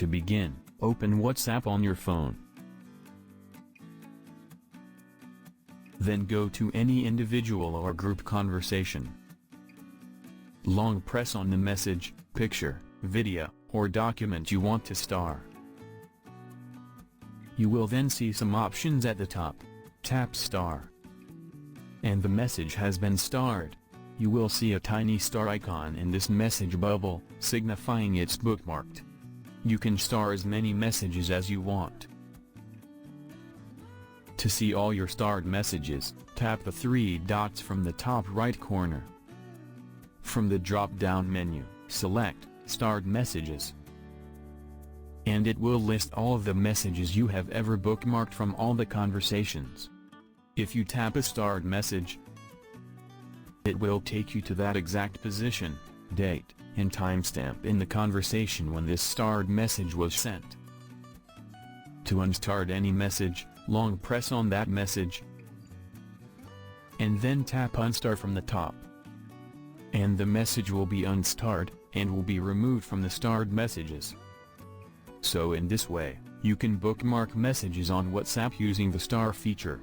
To begin, open WhatsApp on your phone. Then go to any individual or group conversation. Long press on the message, picture, video, or document you want to star. You will then see some options at the top. Tap star. And the message has been starred. You will see a tiny star icon in this message bubble, signifying it's bookmarked. You can star as many messages as you want. To see all your starred messages, tap the three dots from the top right corner. From the drop-down menu, select Starred Messages. And it will list all of the messages you have ever bookmarked from all the conversations. If you tap a starred message, it will take you to that exact position, date, and timestamp in the conversation when this starred message was sent. To unstar any message, long press on that message, and then tap unstar from the top. And the message will be unstarred, and will be removed from the starred messages. So in this way, you can bookmark messages on WhatsApp using the star feature.